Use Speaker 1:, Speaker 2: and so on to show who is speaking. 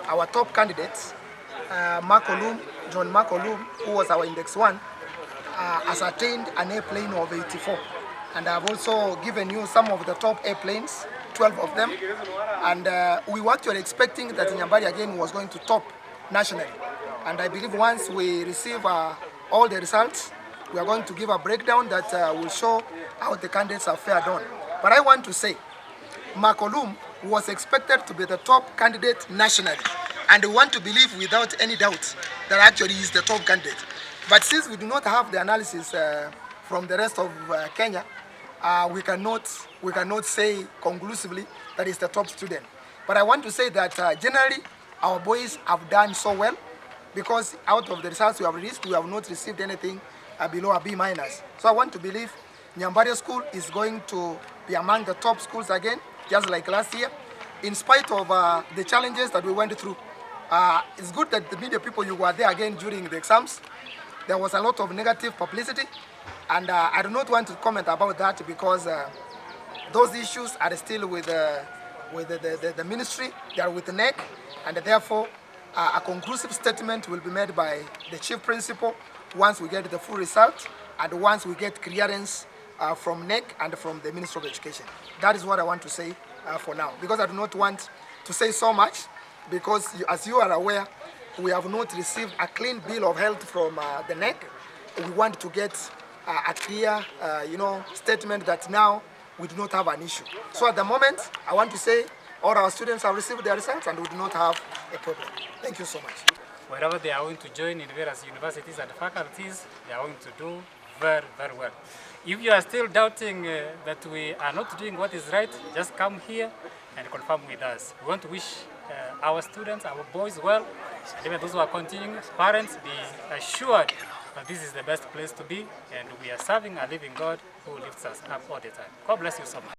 Speaker 1: our top candidates, John Makolum, who was our index 1, has attained an A plane of 84. And I've also given you some of the top A planes, 12 of them. And we were actually expecting that Nyambaria again was going to top nationally. And I believe once we receive all the results, we are going to give a breakdown that will show how the candidates have fared on. But I want to say, Makolum was expected to be the top candidate nationally. And we want to believe without any doubt that actually he is the top candidate. But since we do not have the analysis from the rest of Kenya, we cannot say conclusively that he's the top student. But I want to say that generally our boys have done so well, because out of the results we have released, we have not received anything below a B minus. So I want to believe Nyambaria School is going to be among the top schools again, just like last year, in spite of the challenges that we went through. It's good that the media people, you were there again during the exams. There was a lot of negative publicity, and I do not want to comment about that because those issues are still with the ministry, they are with the NEC, and therefore a conclusive statement will be made by the chief principal once we get the full result and once we get clearance from NEC and from the Ministry of Education. That is what I want to say for now, because I do not want to say so much, because as you are aware, we have not received a clean bill of health from the NEC. We want to get a clear statement that now we do not have an issue. So at the moment, I want to say all our students have received their results and we do not have a problem. Thank you so much.
Speaker 2: Wherever they are going to join in various universities and faculties, they are going to do very, very well. If you are still doubting that we are not doing what is right, just come here and confirm with us. We want to wish our students, our boys well, and even those who are continuing, parents, be assured that this is the best place to be, and we are serving a living God who lifts us up all the time. God bless you so much.